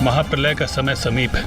महाप्रलय का समय समीप है।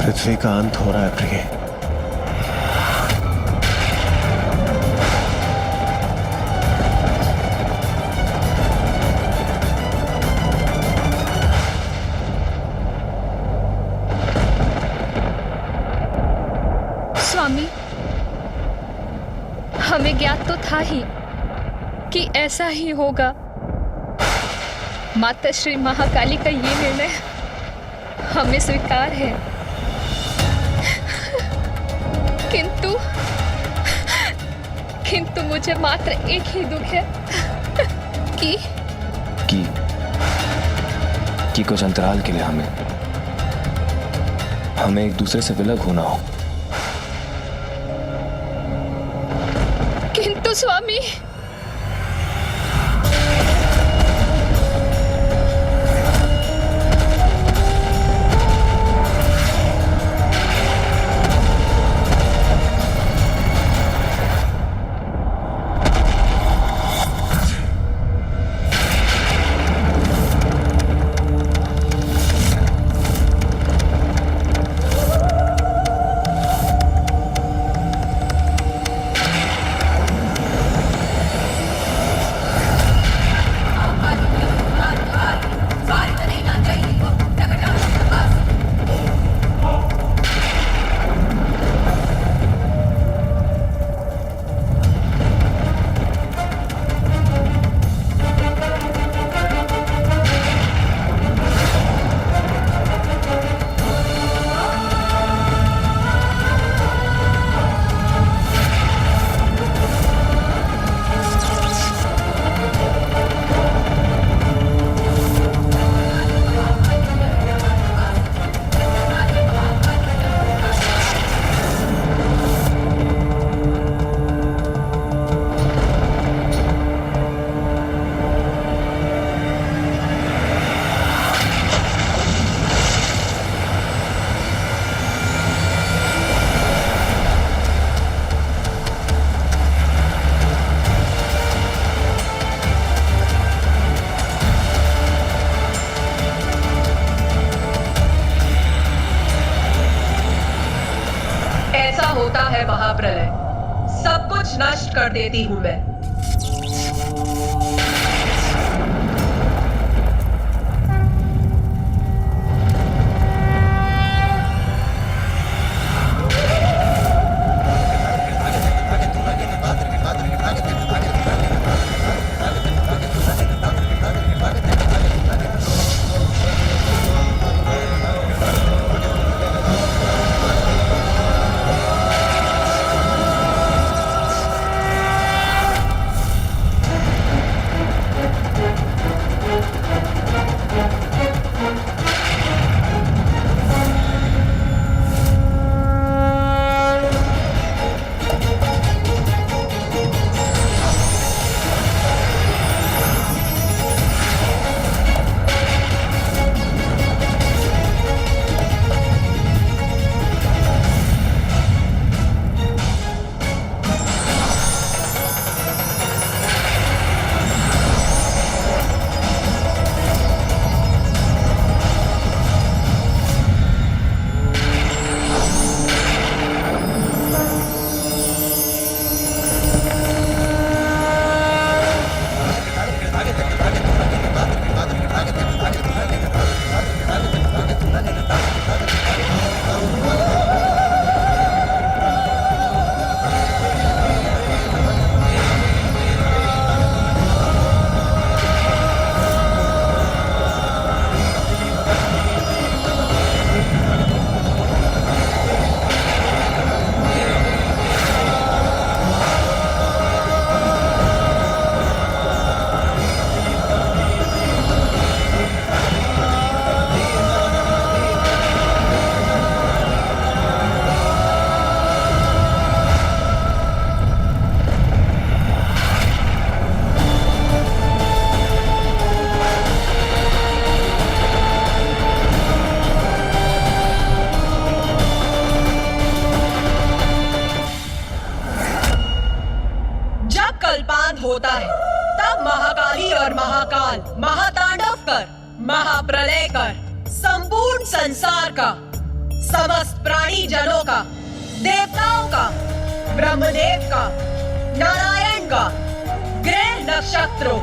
पृथ्वी का अंत हो रहा है प्रिय। स्वामी, हमें ज्ञात तो था ही कि ऐसा ही होगा। माता श्री महाकाली का ये निर्णय हमें स्वीकार है, किंतु मुझे मात्र एक ही दुख है कि कुछ अंतराल के लिए हमें एक दूसरे से विलग होना हो। किंतु स्वामी, होता है महाप्रलय, सब कुछ नष्ट कर देती हूं मैं। बोल, महातांडव कर, महाप्रलय कर, संपूर्ण संसार का, समस्त प्राणी जनों का, देवताओं का, ब्रह्मदेव का, नारायण का, ग्रह नक्षत्रों,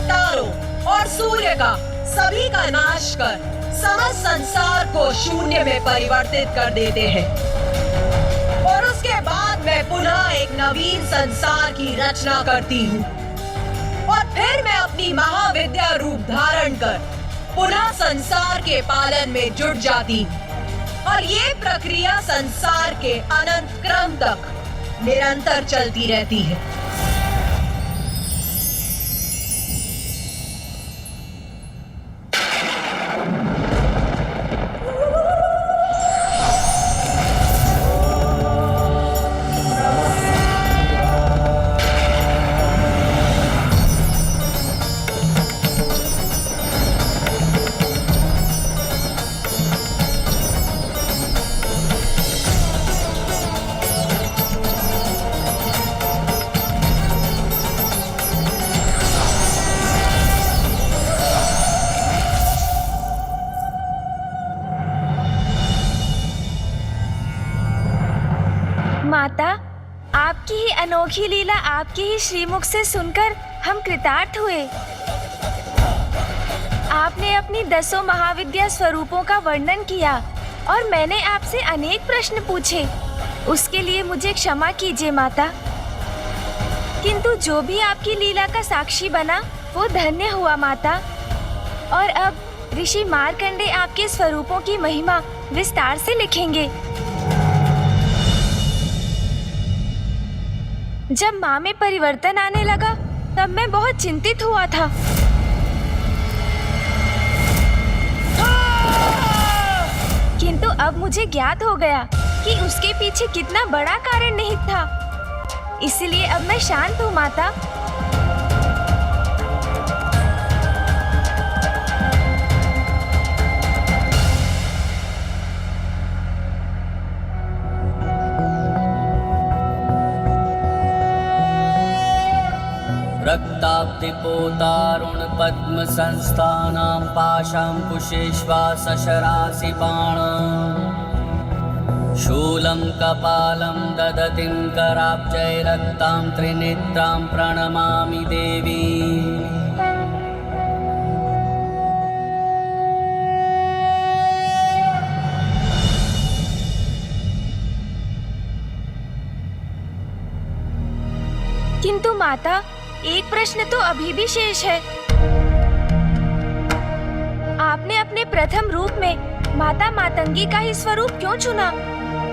तारों और सूर्य का, सभी का नाश कर समस्त संसार को शून्य में परिवर्तित कर देते हैं। और उसके बाद मैं पुनः एक नवीन संसार की रचना करती हूँ और फिर मैं अपनी महाविद्या रूप धारण कर पुनः संसार के पालन में जुट जाती हूँ। और ये प्रक्रिया संसार के अनंत क्रम तक निरंतर चलती रहती है। माता, आपकी ही अनोखी लीला आपके ही श्रीमुख से सुनकर हम कृतार्थ हुए। आपने अपनी 10 महाविद्या स्वरूपों का वर्णन किया और मैंने आपसे अनेक प्रश्न पूछे। उसके लिए मुझे क्षमा कीजिए माता, किंतु जो भी आपकी लीला का साक्षी बना वो धन्य हुआ माता। और अब ऋषि मार्कंडे आपके स्वरूपों की महिमा विस्तार से लिखेंगे। जब माँ में परिवर्तन आने लगा तब मैं बहुत चिंतित हुआ था। किंतु अब मुझे ज्ञात हो गया कि उसके पीछे कितना बड़ा कारण निहित था। इसलिए अब मैं शांत हूँ माता। रक्ताब्धिपोतारुण पद्म संस्थानां पाशांकुशेष्वासशरासि बाणं शूलं कपालं ददतिं कराब्जै रक्तां त्रिनेत्रां प्रणमामि देवी। किंतु माता, एक प्रश्न तो अभी भी शेष है। आपने अपने प्रथम रूप में माता मातंगी का ही स्वरूप क्यों चुना,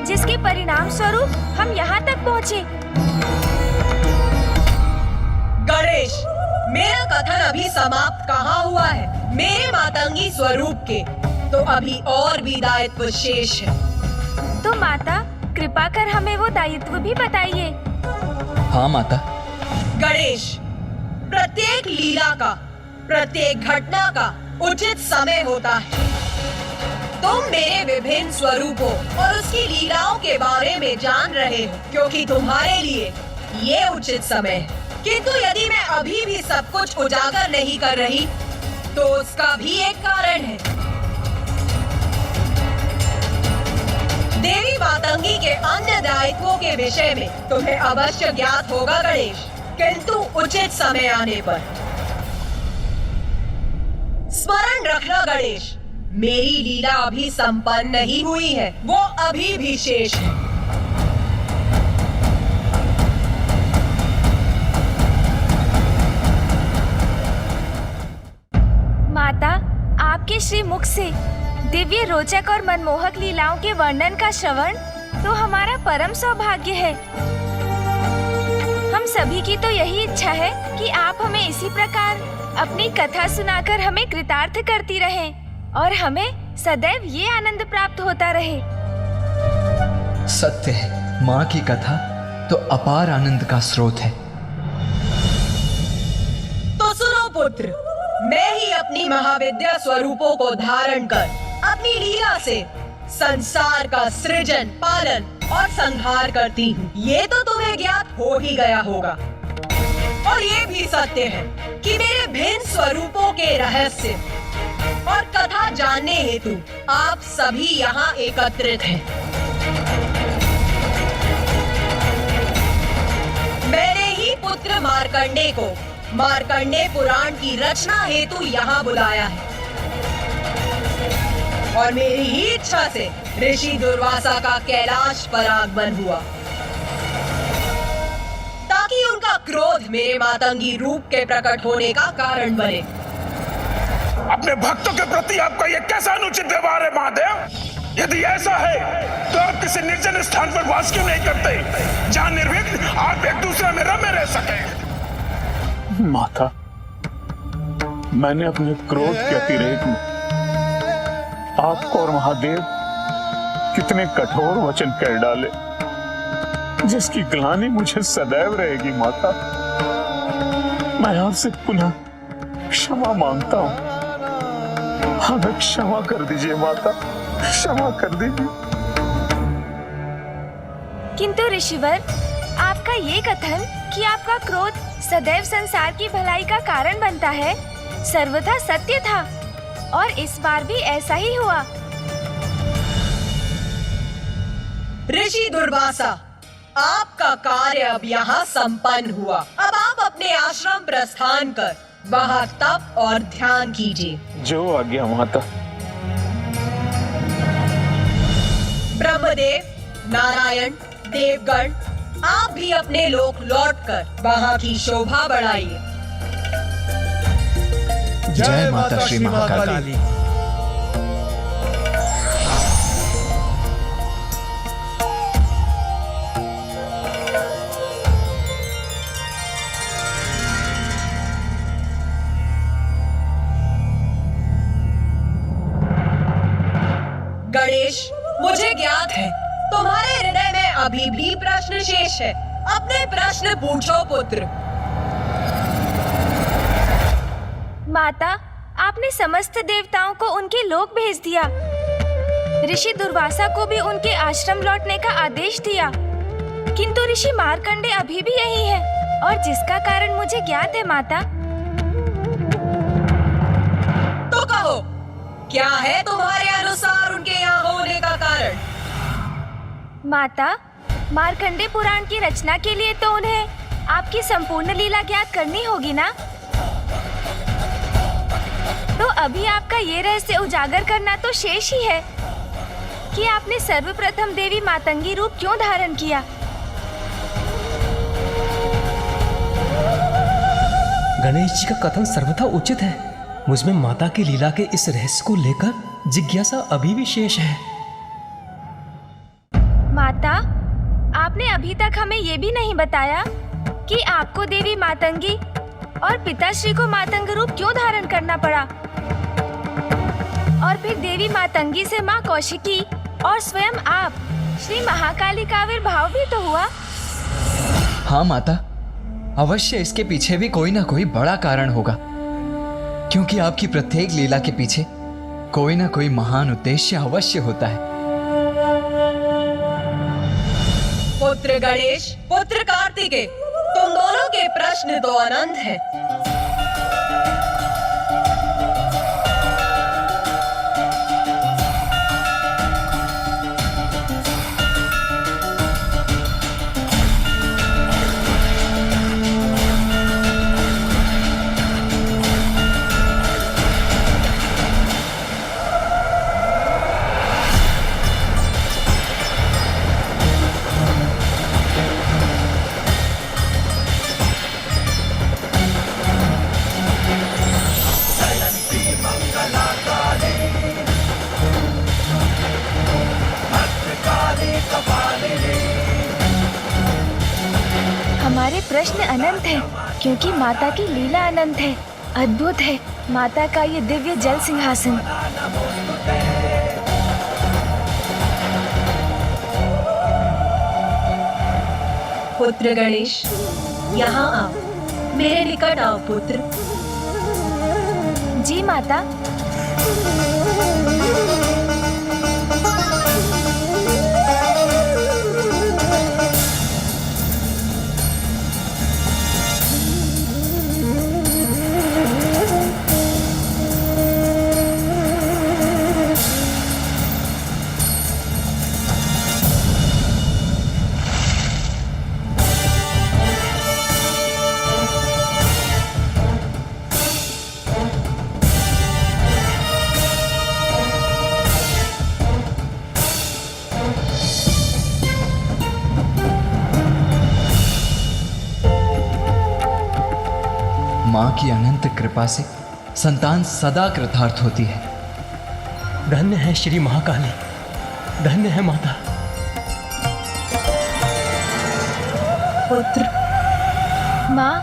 जिसके परिणाम स्वरूप हम यहाँ तक पहुँचे? गणेश, मेरा कथन अभी समाप्त कहाँ हुआ है। मेरे मातंगी स्वरूप के तो अभी और भी दायित्व शेष है। तो माता, कृपा कर हमें वो दायित्व भी बताइए। हाँ माता। गणेश, प्रत्येक लीला का, प्रत्येक घटना का उचित समय होता है। तुम मेरे विभिन्न स्वरूपों और उसकी लीलाओं के बारे में जान रहे हो क्योंकि तुम्हारे लिए ये उचित समय है। किंतु यदि मैं अभी भी सब कुछ उजागर नहीं कर रही तो उसका भी एक कारण है। देवी मातंगी के अन्य दायित्वों के विषय में तुम्हें अवश्य ज्ञात होगा गणेश, किंतु उचित समय आने पर। स्मरण रखना गणेश, मेरी लीला अभी संपन्न नहीं हुई है, वो अभी भी शेष है। माता, आपके श्री मुख से दिव्य, रोचक और मनमोहक लीलाओं के वर्णन का श्रवण तो हमारा परम सौभाग्य है। हम सभी की तो यही इच्छा है कि आप हमें इसी प्रकार अपनी कथा सुनाकर हमें कृतार्थ करती रहें और हमें सदैव ये आनंद प्राप्त होता रहे। सत्य है, माँ की कथा तो अपार आनंद का स्रोत है। तो सुनो पुत्र, मैं ही अपनी महाविद्या स्वरूपों को धारण कर अपनी लीला से संसार का सृजन, पालन और संहार करती हूँ। ये तो तुम्हें ज्ञात हो ही गया होगा। और ये भी सत्य है कि मेरे भिन्न स्वरूपों के रहस्य और कथा जानने हेतु आप सभी यहाँ एकत्रित हैं। मैंने ही पुत्र मार्कंडे को मार्कंडे पुराण की रचना हेतु यहाँ बुलाया है और मेरी ही इच्छा से ऋषि दुर्वासा का कैलाश पर आगमन हुआ ताकि उनका क्रोध मेरे मातंगी रूप के प्रकट होने का कारण बने। अपने भक्तों के प्रति आपका यह कैसा अनुचित व्यवहार है महादेव? यदि ऐसा है तो आप किसी निर्जन स्थान पर वास क्यों नहीं करते जहां निर्विघ्न आप एक दूसरे में रमे रह सके? माता, मैंने अपने क्रोध के अतिरेक में आपको और महादेव कितने कठोर वचन कह डाले जिसकी ग्लानि मुझे सदैव रहेगी। माता, मैं आपसे पुनः क्षमा मांगता हूँ। हमें क्षमा कर दीजिए माता, क्षमा कर दीजिए। किंतु ऋषिवर, आपका ये कथन कि आपका क्रोध सदैव संसार की भलाई का कारण बनता है सर्वथा सत्य था और इस बार भी ऐसा ही हुआ। ऋषि दुर्वासा, आपका कार्य अब यहाँ संपन्न हुआ। अब आप अपने आश्रम प्रस्थान कर वहाँ तप और ध्यान कीजिए। जो आज्ञा माता। ब्रह्मदेव, नारायण, देवगण, आप भी अपने लोक लौटकर वहाँ की शोभा बढ़ाइए। जय माता श्री महाकाली। गणेश, मुझे ज्ञात है तुम्हारे हृदय में अभी भी प्रश्न शेष है। अपने प्रश्न पूछो पुत्र। माता, आपने समस्त देवताओं को उनके लोक भेज दिया। ऋषि दुर्वासा को भी उनके आश्रम लौटने का आदेश दिया, किंतु ऋषि मार्कंडे अभी भी यही है और जिसका कारण मुझे ज्ञात है। माता, तो कहो, क्या है तुम्हारे अनुसार उनके यहाँ होने का कारण? माता, मार्कंडे पुराण की रचना के लिए तो उन्हें आपकी संपूर्ण लीला ज्ञात करनी होगी ना? तो अभी आपका ये रहस्य उजागर करना तो शेष ही है कि आपने सर्वप्रथम देवी मातंगी रूप क्यों धारण किया। गणेश जी का कथन सर्वथा उचित है। मुझमें माता की लीला के इस रहस्य को लेकर जिज्ञासा अभी भी शेष है। माता, आपने अभी तक हमें ये भी नहीं बताया कि आपको देवी मातंगी और पिताश्री को मातंग रूप क्यों धारण करना पड़ा, और फिर देवी मातंगी से माँ कौशिकी और स्वयं आप श्री महाकाली का आविर्भाव भी तो हुआ। हाँ माता, अवश्य इसके पीछे भी कोई ना कोई बड़ा कारण होगा, क्योंकि आपकी प्रत्येक लीला के पीछे कोई ना कोई महान उद्देश्य अवश्य होता है। पुत्र गणेश, पुत्र कार्तिकेय, तुम दोनों के प्रश्न तो अनंत हैं। हमारे प्रश्न अनंत हैं, क्योंकि माता की लीला अनंत है, अद्भुत है। माता का ये दिव्य जल सिंहासन। पुत्र गणेश, यहाँ आओ, मेरे निकट आओ पुत्र। जी माता। माँ की अनंत कृपा से संतान सदा कृतार्थ होती है। धन्य है श्री महाकाली, धन्य है माता। पुत्र, माँ,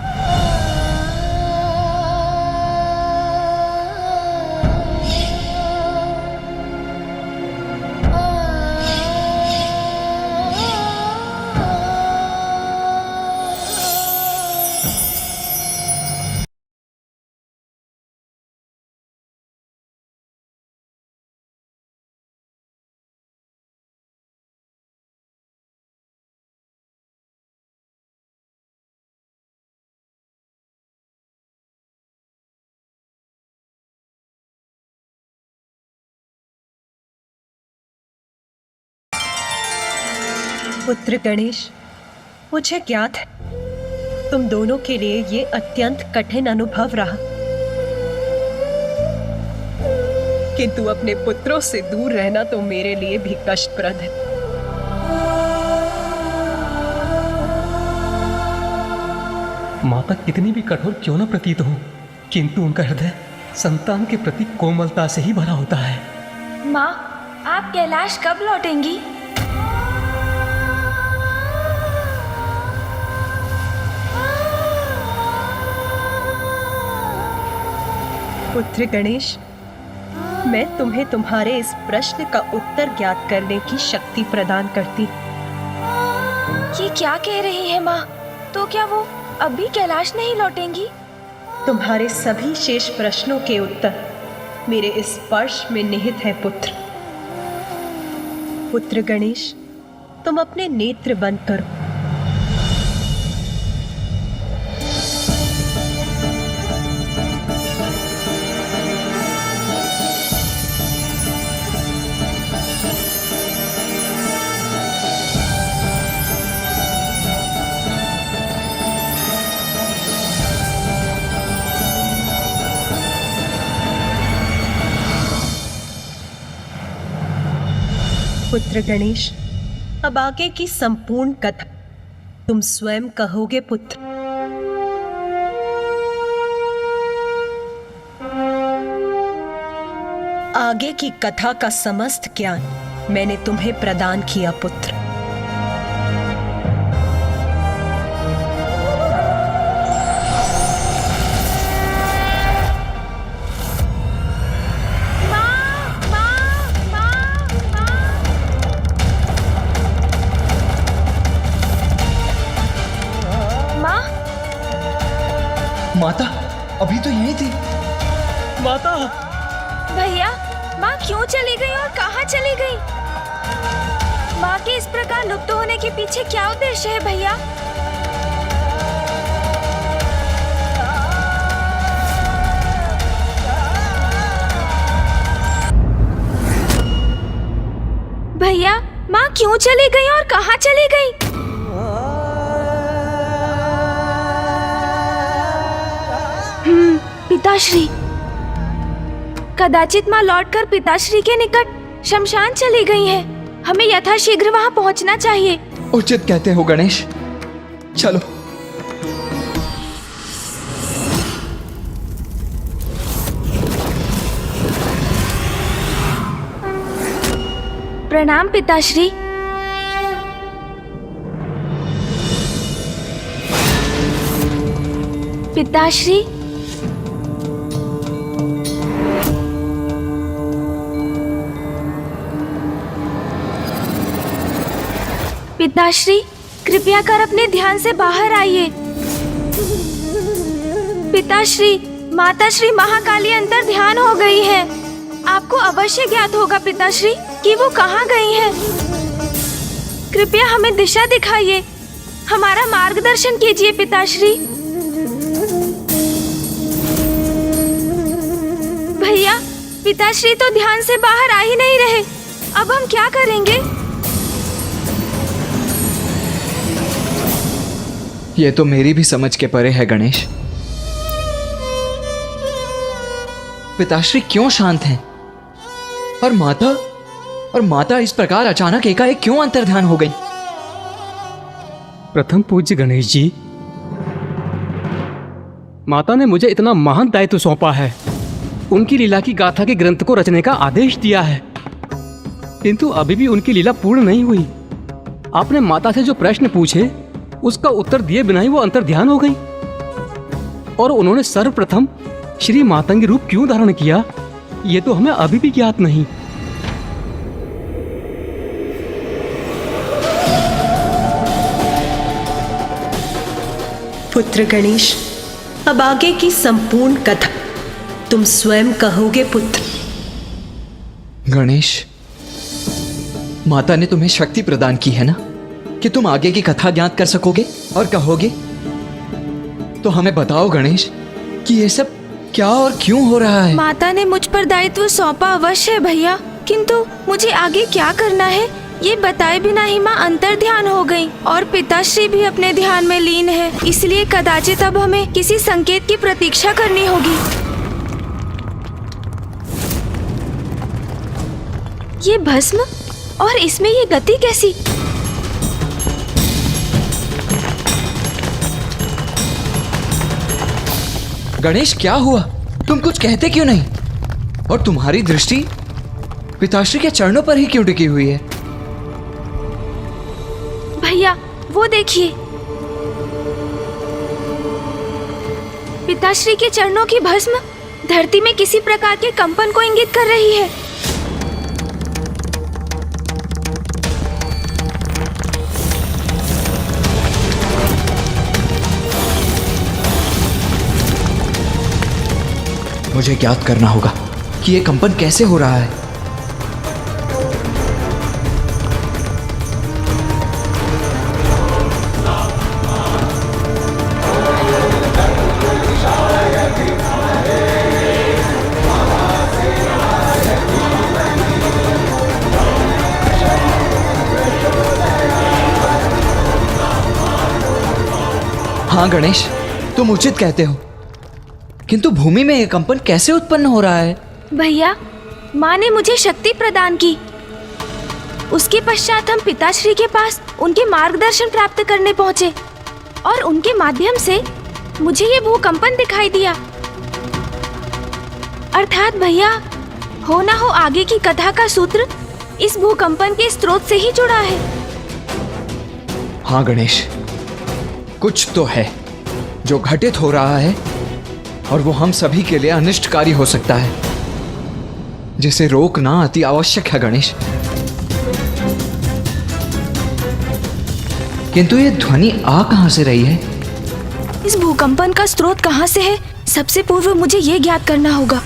पुत्र गणेश, मुझे ज्ञात है तुम दोनों के लिए ये अत्यंत कठिन अनुभव रहा, किंतु अपने पुत्रों से दूर रहना तो मेरे लिए भी कष्टप्रद है। माता कितनी भी कठोर क्यों न प्रतीत हो, किंतु उनका हृदय संतान के प्रति कोमलता से ही भरा होता है। माँ, आप कैलाश कब लौटेंगी? पुत्र गणेश, मैं तुम्हें तुम्हारे इस प्रश्न का उत्तर ज्ञात करने की शक्ति प्रदान करती। ये क्या कह रही है माँ? तो क्या वो अभी कैलाश नहीं लौटेंगी? तुम्हारे सभी शेष प्रश्नों के उत्तर मेरे इस स्पर्श में निहित है पुत्र। पुत्र गणेश, तुम अपने नेत्र बंद करो। पुत्र गणेश, अब आगे की संपूर्ण कथा तुम स्वयं कहोगे पुत्र। आगे की कथा का समस्त ज्ञान मैंने तुम्हें प्रदान किया पुत्र। माता अभी तो यही थी। माता! भैया, माँ क्यों चली गई और कहाँ चली गई? माँ के इस प्रकार लुप्त होने के पीछे क्या उद्देश्य है भैया? भैया, माँ क्यों चली गई और कहाँ चली गई? पिताश्री, कदाचित माँ लौटकर पिताश्री के निकट शमशान चली गई हैं। हमें यथाशीघ्र वहाँ पहुँचना चाहिए। उचित कहते हो गणेश, चलो। प्रणाम पिताश्री। पिताश्री, पिताश्री, कृपया कर अपने ध्यान से बाहर आइए। पिताश्री, माताश्री महाकाली अंतर ध्यान हो गई है। आपको अवश्य ज्ञात होगा पिताश्री कि वो कहाँ गई हैं। कृपया हमें दिशा दिखाइए, हमारा मार्गदर्शन कीजिए पिताश्री। भैया, पिताश्री तो ध्यान से बाहर आ ही नहीं रहे। अब हम क्या करेंगे? ये तो मेरी भी समझ के परे है गणेश। पिताश्री क्यों शांत हैं? और माता इस प्रकार अचानक एकाएक क्यों अंतर्ध्यान हो गई? प्रथम पूज्य गणेश जी, माता ने मुझे इतना महान दायित्व सौंपा है, उनकी लीला की गाथा के ग्रंथ को रचने का आदेश दिया है, किंतु अभी भी उनकी लीला पूर्ण नहीं हुई। आपने माता से जो प्रश्न पूछे उसका उत्तर दिए बिना ही वो अंतर्ध्यान हो गई, और उन्होंने सर्वप्रथम श्री मातंगी रूप क्यों धारण किया ये तो हमें अभी भी ज्ञात नहीं। पुत्र गणेश, अब आगे की संपूर्ण कथा तुम स्वयं कहोगे पुत्र। गणेश, माता ने तुम्हें शक्ति प्रदान की है ना कि तुम आगे की कथा ज्ञात कर सकोगे और कहोगे। तो हमें बताओ गणेश कि ये सब क्या और क्यों हो रहा है। माता ने मुझ पर दायित्व सौंपा अवश्य है भैया, किंतु मुझे आगे क्या करना है ये बताए बिना ही माँ अंतर ध्यान हो गई और पिताश्री भी अपने ध्यान में लीन है, इसलिए कदाचित अब हमें किसी संकेत की प्रतीक्षा करनी होगी। ये भस्म और इसमें ये गति कैसी? गणेश, क्या हुआ? तुम कुछ कहते क्यों नहीं? और तुम्हारी दृष्टि पिताश्री के चरणों पर ही क्यों टिकी हुई है? भैया वो देखिए, पिताश्री के चरणों की भस्म धरती में किसी प्रकार के कंपन को इंगित कर रही है। मुझे ज्ञात करना होगा कि ये कंपन कैसे हो रहा है। हाँ गणेश, तुम उचित कहते हो, किंतु भूमि में यह कंपन कैसे उत्पन्न हो रहा है? भैया, माँ ने मुझे शक्ति प्रदान की, उसके पश्चात हम पिताश्री के पास उनके मार्गदर्शन प्राप्त करने पहुँचे और उनके माध्यम से मुझे ये भूकंपन दिखाई दिया। अर्थात भैया, हो ना हो आगे की कथा का सूत्र इस भूकंपन के स्रोत से ही जुड़ा है। हाँ गणेश, कुछ तो है जो घटित हो रहा है और वो हम सभी के लिए अनिष्टकारी हो सकता है, जिसे रोकना अति आवश्यक है गणेश। किंतु ये ध्वनि आ कहां से रही है? इस भूकंपन का स्रोत कहां से है, सबसे पूर्व मुझे ये ज्ञात करना होगा।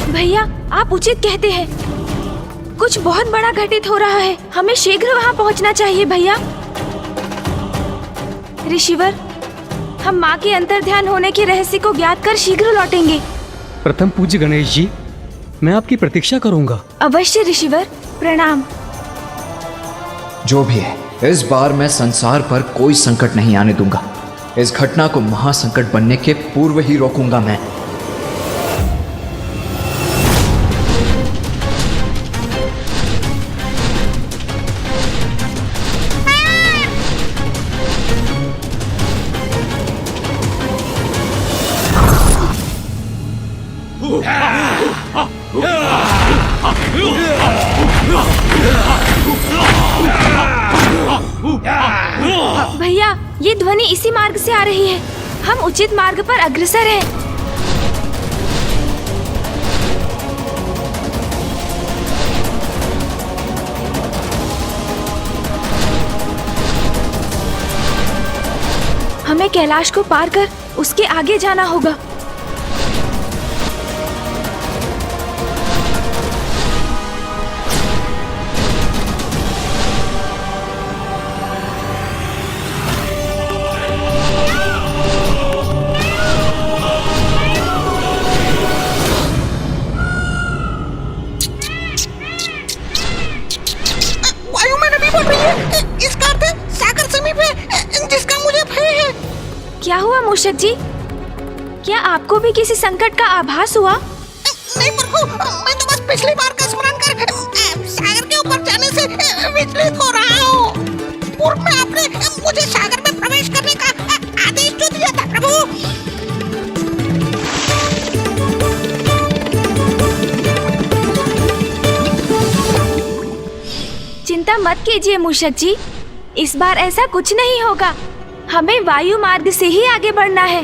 भैया, आप उचित कहते हैं, कुछ बहुत बड़ा घटित हो रहा है, हमें शीघ्र वहां पहुंचना चाहिए। भैया ऋषिवर, हम माँ के अंतर्ध्यान होने के रहस्य को ज्ञात कर शीघ्र लौटेंगे। प्रथम पूज्य गणेश जी, मैं आपकी प्रतीक्षा करूंगा। अवश्य ऋषिवर, प्रणाम। जो भी है, इस बार मैं संसार पर कोई संकट नहीं आने दूंगा। इस घटना को महासंकट बनने के पूर्व ही रोकूंगा मैं। भैया, ये ध्वनि इसी मार्ग से आ रही है, हम उचित मार्ग पर अग्रसर हैं। हमें कैलाश को पार कर उसके आगे जाना होगा। वायु में नमी बढ़ रही है, इसका अर्थ सागर समीप है, जिसका मुझे भय है। मूषक जी, क्या आपको भी किसी संकट का आभास हुआ? नहीं प्रभु, मैं तो बस पिछली बार का स्मरण कर सागर के ऊपर जाने से विचलित हो रहा हूँ। पूर्व में आपने मुझे सागर में प्रवेश करने का आदेश जो दिया था प्रभु। चिंता मत कीजिए मूषक जी, इस बार ऐसा कुछ नहीं होगा। हमें वायु मार्ग से ही आगे बढ़ना है।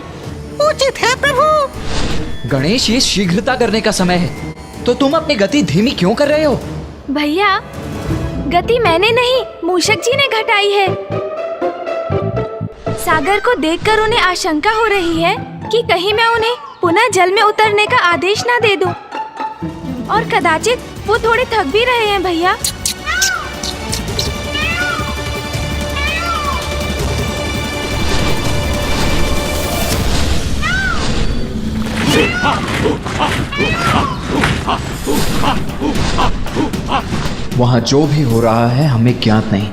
उचित है प्रभु। गणेश, ये शीघ्रता करने का समय है, तो तुम अपनी गति धीमी क्यों कर रहे हो? भैया, गति मैंने नहीं, मूषक जी ने घटाई है। सागर को देखकर उन्हें आशंका हो रही है कि कहीं मैं उन्हें पुनः जल में उतरने का आदेश ना दे दूं। और कदाचित वो थोड़े थक भी रहे हैं भैया। वहाँ जो भी हो रहा है हमें ज्ञात नहीं,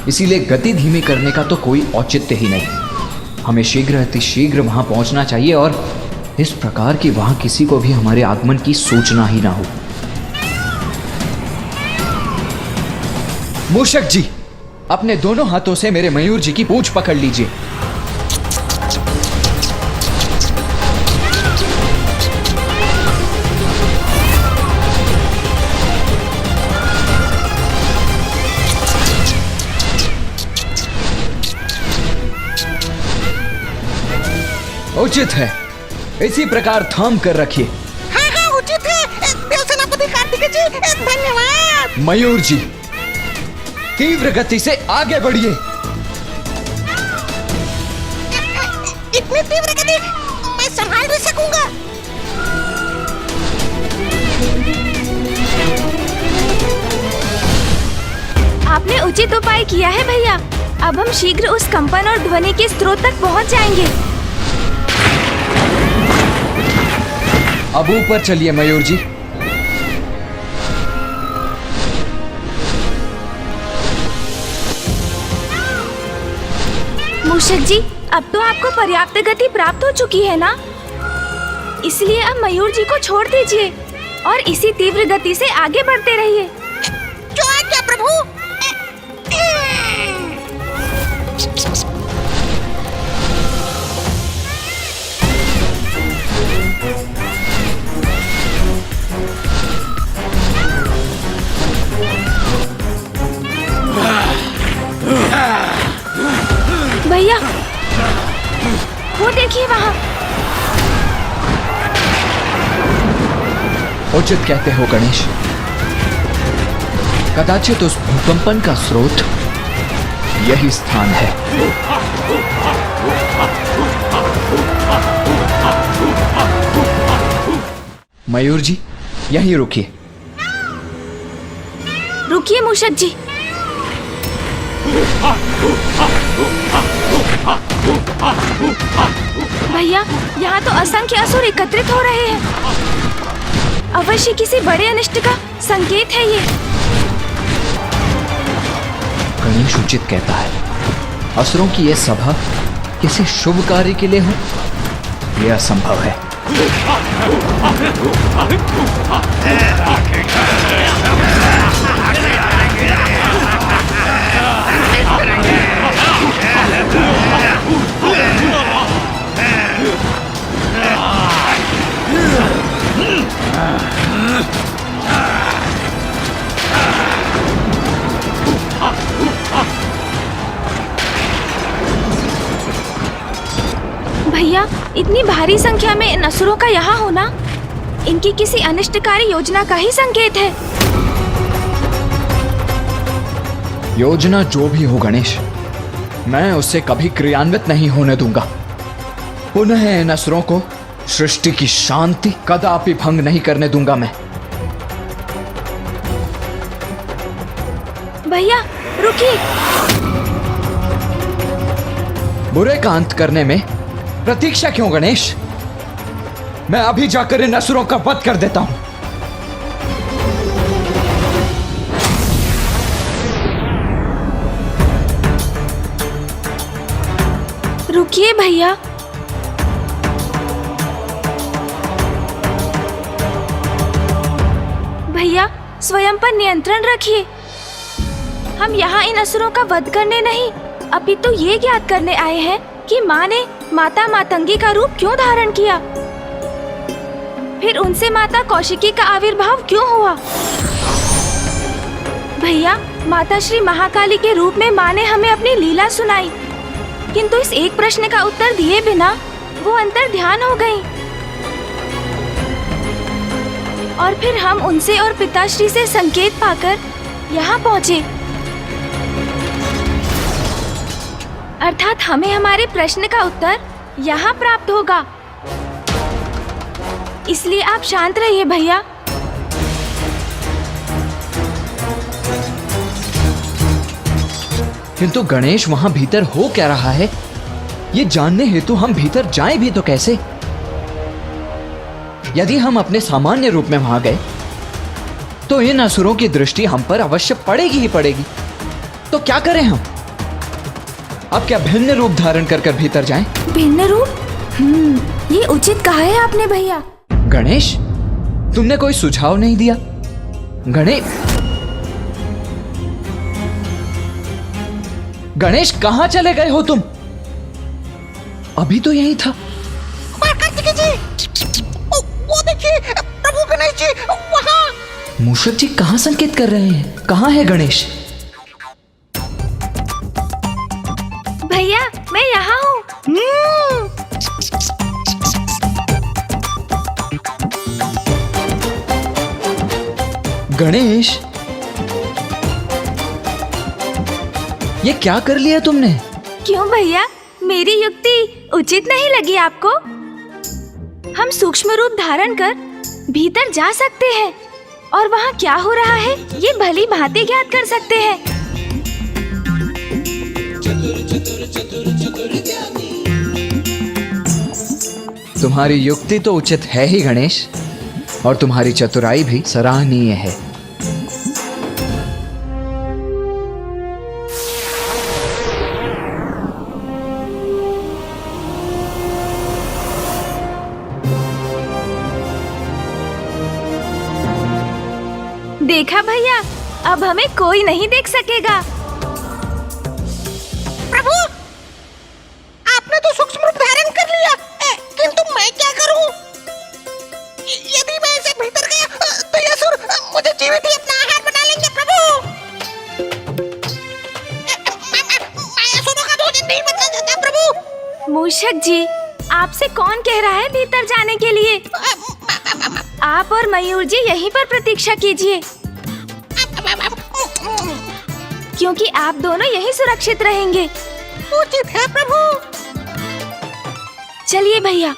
इसीलिए गति धीमी करने का तो कोई औचित्य ही नहीं। हमें शीघ्र अतिशीघ्र वहाँ पहुँचना चाहिए और इस प्रकार कि वहाँ किसी को भी हमारे आगमन की सूचना ही ना हो। मूषक जी, अपने दोनों हाथों से मेरे मयूर जी की पूंछ पकड़ लीजिए। उचित है, इसी प्रकार थाम कर रखिए। हाँ हाँ उचित है देव सेनापति कार्तिकेय जी, धन्यवाद। मयूर जी, तीव्र गति से आगे बढ़िए। इतनी तीव्र गति मैं संभाल नहीं सकूंगा। आपने उचित उपाय किया है भैया। अब हम शीघ्र उस कंपन और ध्वनि के स्रोत तक पहुंच जाएंगे। अब ऊपर चलिए मयूर जी। मूषक जी, अब तो आपको पर्याप्त गति प्राप्त हो चुकी है ना? इसलिए अब मयूर जी को छोड़ दीजिए और इसी तीव्र गति से आगे बढ़ते रहिए। जो आज्ञा प्रभु। भैया, वो देखिए वहाँ। उचित कहते हो गणेश, कदाचित उस भूकंपन का स्रोत यही स्थान है। मयूर जी, यहीं रुकिए। रुकिए मूषक जी। भैया, यहाँ तो असंख्य असुर एकत्रित हो रहे हैं। अवश्य किसी बड़े अनिष्ट का संकेत है ये। गणेश उचित कहता है, असुरों की यह सभा किसी शुभ कार्य के लिए हो, यह असंभव है। भैया, इतनी भारी संख्या में इन असुरों का यहाँ होना इनकी किसी अनिष्टकारी योजना का ही संकेत है। योजना जो भी हो गणेश, मैं उसे कभी क्रियान्वित नहीं होने दूंगा। पुनः इन असुरों को सृष्टि की शांति कदापि भंग नहीं करने दूंगा मैं। भैया रुकिए। बुरे का अंत करने में प्रतीक्षा क्यों गणेश? मैं अभी जाकर इन असुरों का वध कर देता हूं। रुकिए भैया, स्वयं पर नियंत्रण रखिए। हम यहाँ इन असुरों का वध करने नहीं, अपितु ये ज्ञात करने आए हैं कि माँ ने माता मातंगी का रूप क्यों धारण किया, फिर उनसे माता कौशिकी का आविर्भाव क्यों हुआ। भैया, माता श्री महाकाली के रूप में माँ ने हमें अपनी लीला सुनाई, किंतु इस एक प्रश्न का उत्तर दिए बिना वो अंतर ध्यान हो गयी। और फिर हम उनसे और पिताश्री से संकेत पाकर यहाँ पहुँचे, अर्थात हमें हमारे प्रश्न का उत्तर यहाँ प्राप्त होगा। इसलिए आप शांत रहिए भैया। किंतु गणेश, वहां भीतर हो क्या रहा है ये जानने हेतु हम भीतर जाएं भी तो कैसे? यदि हम अपने सामान्य रूप में वहां गए तो इन असुरों की दृष्टि हम पर अवश्य पड़ेगी ही पड़ेगी। तो क्या करें हम? अब क्या भिन्न रूप धारण कर कर भीतर जाएं? भिन्न रूप? ये उचित कहा है आपने भैया। गणेश, तुमने कोई सुझाव नहीं दिया? गणेश, कहां चले गए हो तुम? अभी तो यही था। कार्तिकेय जी, वो देखिए प्रभु गणेश जी वहाँ। मूषक जी कहां संकेत कर रहे हैं? कहां है गणेश? भैया, मैं यहाँ हूँ। गणेश, ये क्या कर लिया तुमने? क्यों भैया, मेरी युक्ति उचित नहीं लगी आपको? हम सूक्ष्म रूप धारण कर भीतर जा सकते हैं और वहाँ क्या हो रहा है ये भली भांति ज्ञात कर सकते हैं। तुम्हारी युक्ति तो उचित है ही गणेश, और तुम्हारी चतुराई भी सराहनीय है। देखा भैया, अब हमें कोई नहीं देख सकेगा। प्रभु, आपने तो सूक्ष्म रूप धारण कर लिया, किंतु मैं क्या करूं? यदि मैं इसे भीतर गया तो ये असुर मुझे जीवित ही अपना आहार बना लेंगे। प्रभु, मैं असुरों का भोजन नहीं बनना चाहता। प्रभु। मूषक जी, आपसे कौन कह रहा है भीतर जाने के लिए? आप और मयूर जी यहीं पर प्रतीक्षा कीजिए, क्योंकि आप दोनों यहीं सुरक्षित रहेंगे। उचित है प्रभु। चलिए भैया।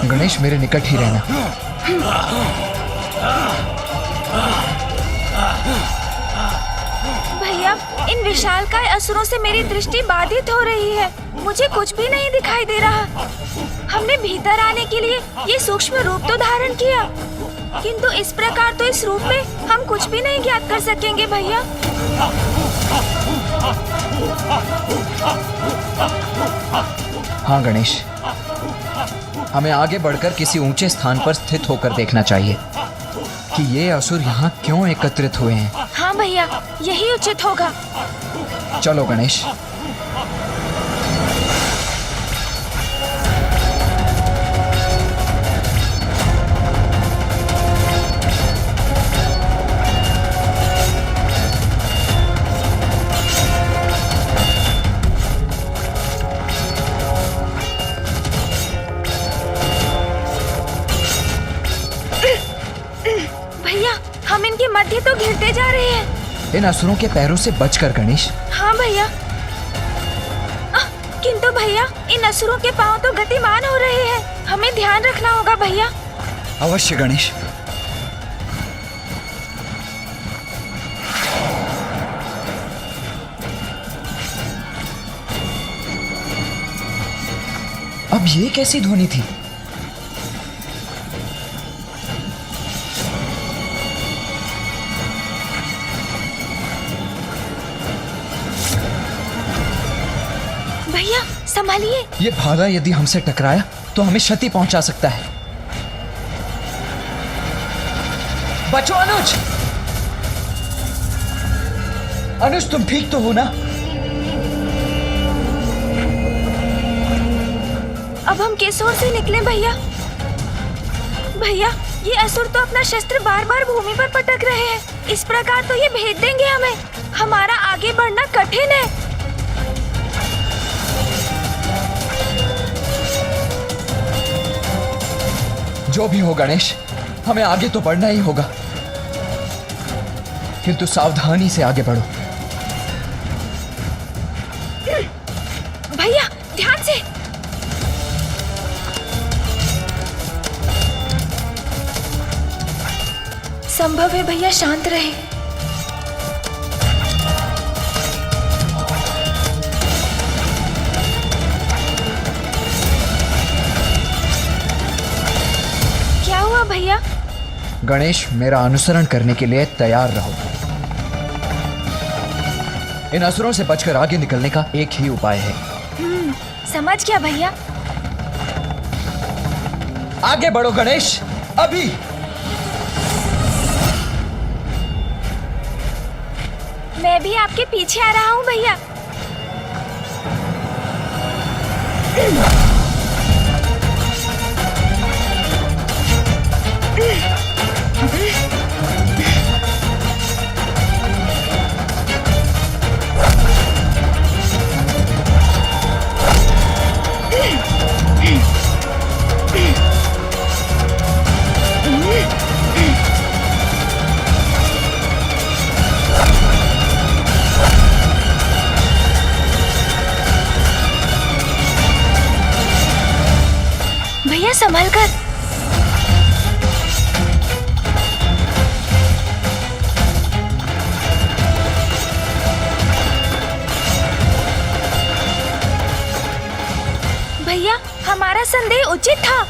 गणेश, मेरे निकट ही रहना। भैया, इन विशालकाय असुरों से मेरी दृष्टि बाधित हो रही है। मुझे कुछ भी नहीं दिखाई दे रहा। हमने भीतर आने के लिए ये सूक्ष्म रूप तो धारण किया, किंतु इस प्रकार तो इस रूप में हम कुछ भी नहीं ज्ञात कर सकेंगे भैया। हाँ गणेश, हमें आगे बढ़कर किसी ऊंचे स्थान पर स्थित होकर देखना चाहिए कि ये असुर यहाँ क्यों एकत्रित हुए हैं। हाँ भैया, यही उचित होगा। चलो गणेश। हम इनके मध्य तो घिरते जा रहे हैं। इन असुरों के पैरों से बचकर गणेश। हाँ भैया। किंतु भैया, इन असुरों के पांव तो गतिमान हो रहे हैं। हमें ध्यान रखना होगा भैया। अवश्य गणेश। ये कैसी ध्वनि थी? भैया संभालिए। ये भाला यदि हमसे टकराया तो हमें क्षति पहुंचा सकता है। बचो अनुज! अनुज तुम ठीक तो हो ना? अब हम किस ओर से निकले भैया? भैया ये असुर तो अपना शस्त्र बार बार भूमि पर पटक रहे हैं। इस प्रकार तो ये भेज देंगे हमें। हमारा आगे बढ़ना कठिन है। जो भी हो गणेश, हमें आगे तो बढ़ना ही होगा, किंतु सावधानी से आगे बढ़ो। भैया ध्यान से। संभव है भैया शांत रहे। क्या हुआ भैया? गणेश, मेरा अनुसरण करने के लिए तैयार रहो। इन असुरों से बचकर आगे निकलने का एक ही उपाय है। समझ गया भैया। आगे बढ़ो गणेश, अभी। मैं भी आपके पीछे आ रहा हूँ भैया। भैया संभल कर। भैया हमारा संदेह उचित था।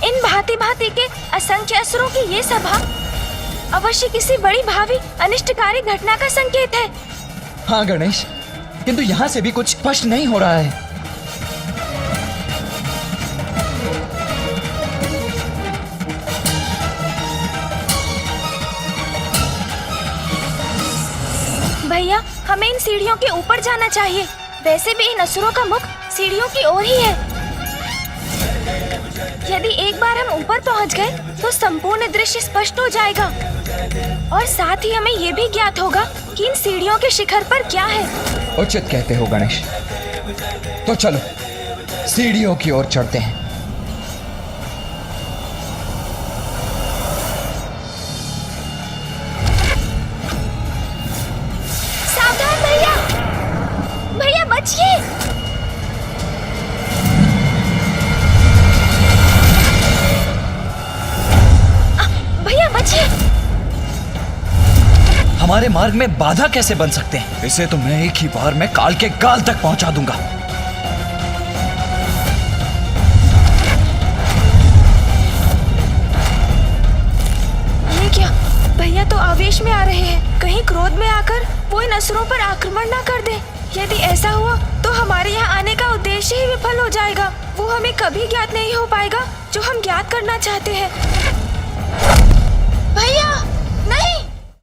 इन भांति भांति के असंख्य असुरों की ये सभा अवश्य किसी बड़ी भावी अनिष्टकारी घटना का संकेत है। हाँ गणेश, किंतु यहाँ से भी कुछ स्पष्ट नहीं हो रहा है। भैया हमें इन सीढ़ियों के ऊपर जाना चाहिए। वैसे भी इन असुरों का मुख सीढ़ियों की ओर ही है। यदि एक बार हम ऊपर पहुंच गए तो संपूर्ण दृश्य स्पष्ट हो जाएगा और साथ ही हमें ये भी ज्ञात होगा कि इन सीढ़ियों के शिखर पर क्या है। उचित कहते हो गणेश। तो चलो सीढ़ियों की ओर चढ़ते हैं। सावधान भैया। भैया बचिए। भैया बचिए। हमारे मार्ग में बाधा कैसे बन सकते हैं? इसे तो मैं एक ही बार में काल के गाल तक पहुंचा दूंगा। ये क्या? भैया तो आवेश में आ रहे हैं। कहीं क्रोध में आकर वो इन असुरों पर आक्रमण ना कर दे। यदि ऐसा हुआ तो हमारे यहाँ आने का उद्देश्य ही विफल हो जाएगा। वो हमें कभी ज्ञात नहीं हो पाएगा जो हम ज्ञात करना चाहते हैं। भैया